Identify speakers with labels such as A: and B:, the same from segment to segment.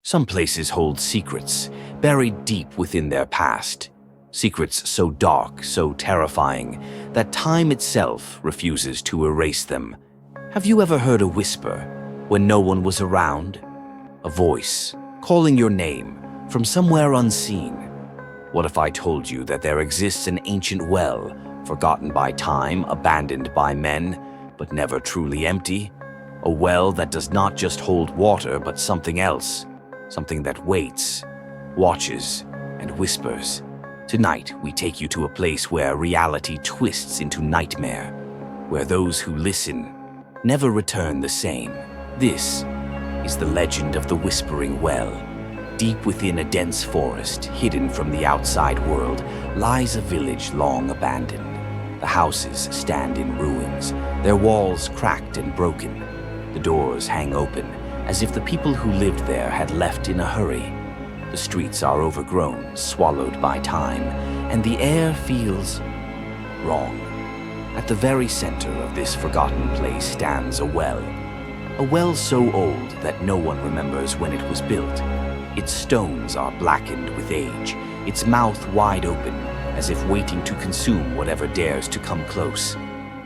A: Some places hold secrets, buried deep within their past. Secrets so dark, so terrifying, that time itself refuses to erase them. Have you ever heard a whisper when no one was around? A voice calling your name from somewhere unseen. What if I told you that there exists an ancient well, forgotten by time, abandoned by men, but never truly empty? A well that does not just hold water, but something else. Something that waits, watches, and whispers. Tonight, we take you to a place where reality twists into nightmare, where those who listen never return the same. This is the legend of the Whispering Well. Deep within a dense forest, hidden from the outside world, lies a village long abandoned. The houses stand in ruins, their walls cracked and broken. The doors hang open, as if the people who lived there had left in a hurry. The streets are overgrown, swallowed by time, and the air feels wrong. At the very center of this forgotten place stands a well so old that no one remembers when it was built. Its stones are blackened with age, its mouth wide open, as if waiting to consume whatever dares to come close.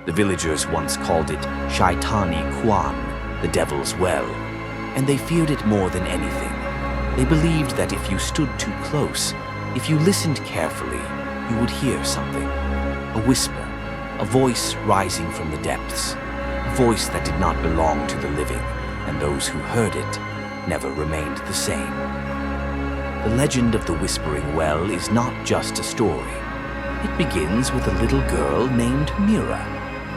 A: The villagers once called it Shaitani Kwan, the Devil's Well, and they feared it more than anything. They believed that if you stood too close, if you listened carefully, you would hear something. A whisper, a voice rising from the depths, a voice that did not belong to the living, and those who heard it never remained the same. The legend of the Whispering Well is not just a story. It begins with a little girl named Mira.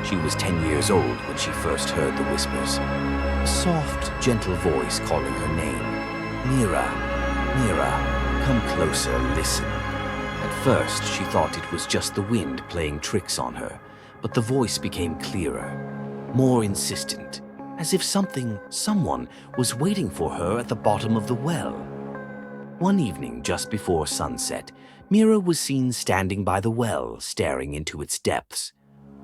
A: She was 10 years old when she first heard the whispers. A soft, gentle voice calling her name. Mira, Mira, come closer, listen. At first, she thought it was just the wind playing tricks on her, but the voice became clearer, more insistent, as if someone was waiting for her at the bottom of the well. One evening, just before sunset, Mira was seen standing by the well, staring into its depths.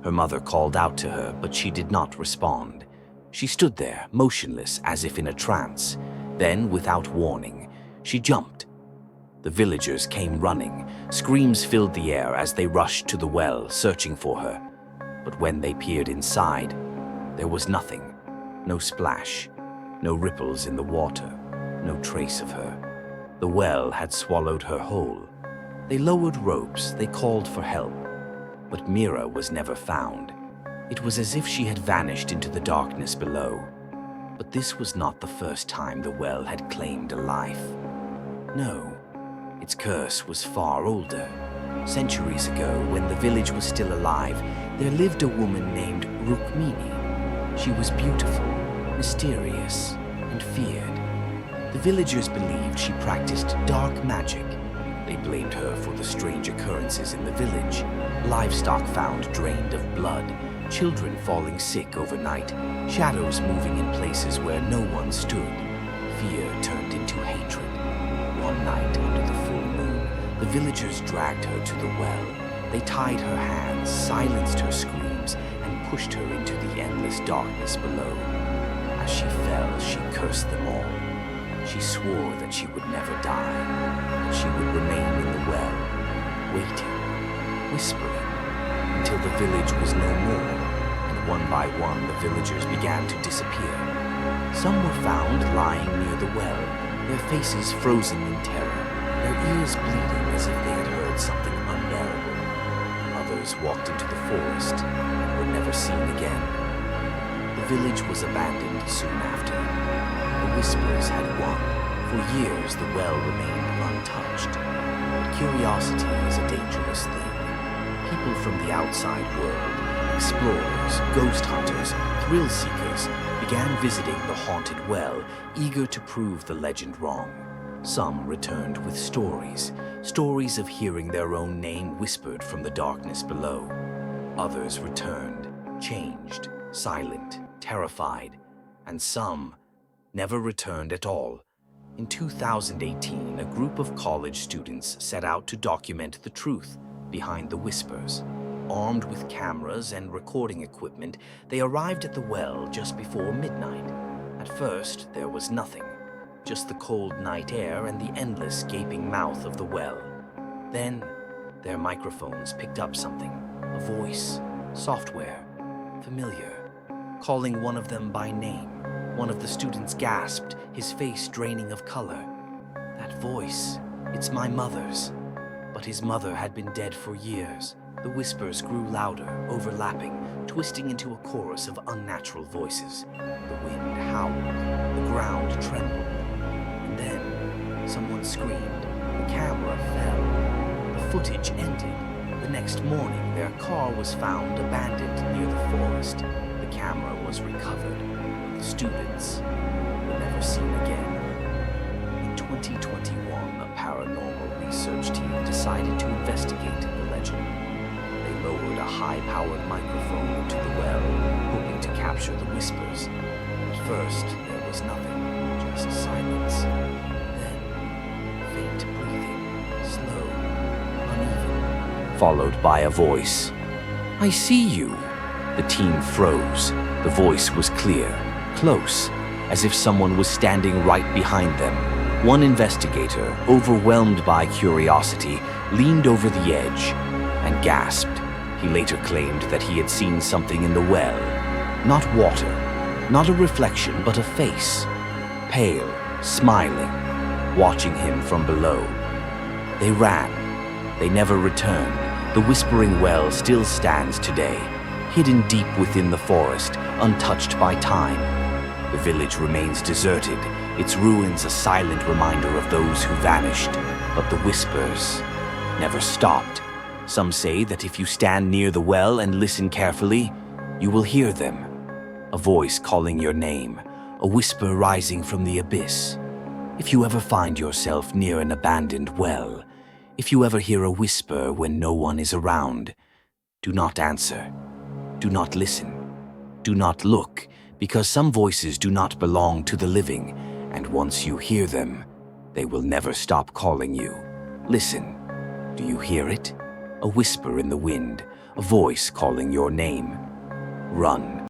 A: Her mother called out to her, but she did not respond. She stood there, motionless, as if in a trance. Then, without warning, she jumped. The villagers came running. Screams filled the air as they rushed to the well, searching for her. But when they peered inside, there was nothing. No splash, no ripples in the water, no trace of her. The well had swallowed her whole. They lowered ropes, they called for help. But Mira was never found. It was as if she had vanished into the darkness below. But this was not the first time the well had claimed a life. No, its curse was far older. Centuries ago, when the village was still alive, there lived a woman named Rukmini. She was beautiful, mysterious, and feared. The villagers believed she practiced dark magic. They blamed her for the strange occurrences in the village. Livestock found drained of blood, children falling sick overnight, shadows moving in places where no one stood. Fear turned into hatred. One night under the full moon, the villagers dragged her to the well. They tied her hands, silenced her screams, and pushed her into the endless darkness below. As she fell, she cursed them all. She swore that she would never die, that she would remain in the well, waiting, whispering, until the village was no more, and one by one the villagers began to disappear. Some were found lying near the well, their faces frozen in terror, their ears bleeding as if they had heard something unbearable. Others walked into the forest and were never seen again. The village was abandoned soon after. The whispers had won. For years, the well remained untouched. But curiosity is a dangerous thing. People from the outside world, explorers, ghost hunters, thrill seekers, began visiting the haunted well, eager to prove the legend wrong. Some returned with stories of hearing their own name whispered from the darkness below. Others returned, changed, silent, terrified, and some never returned at all. In 2018, a group of college students set out to document the truth behind the whispers. Armed with cameras and recording equipment, they arrived at the well just before midnight. At first, there was nothing. just the cold night air and the endless gaping mouth of the well. Then, their microphones picked up something, a voice, software, familiar, calling one of them by name. One of the students gasped, his face draining of color. That voice, it's my mother's. But his mother had been dead for years. The whispers grew louder, overlapping, twisting into a chorus of unnatural voices. The wind howled, the ground trembled. And then, someone screamed. The camera fell. The footage ended. The next morning, their car was found abandoned near the forest. The camera was recovered. The students were never seen again. In 2021, a paranormal research team decided to investigate the legend. They lowered a high-powered microphone into the well, hoping to capture the whispers. At first, there was nothing, just silence. Then, faint breathing, slow, uneven, followed by a voice. "I see you." The team froze. The voice was clear, close, as if someone was standing right behind them. One investigator, overwhelmed by curiosity, leaned over the edge and gasped. He later claimed that he had seen something in the well. Not water, not a reflection, but a face. Pale, smiling, watching him from below. They ran. They never returned. The Whispering Well still stands today, hidden deep within the forest, untouched by time. The village remains deserted, its ruins a silent reminder of those who vanished. But the whispers never stopped. Some say that if you stand near the well and listen carefully, you will hear them. A voice calling your name, a whisper rising from the abyss. If you ever find yourself near an abandoned well, if you ever hear a whisper when no one is around, do not answer. Do not listen. Do not look, because some voices do not belong to the living, and once you hear them, they will never stop calling you. Listen. Do you hear it? A whisper in the wind, a voice calling your name. Run.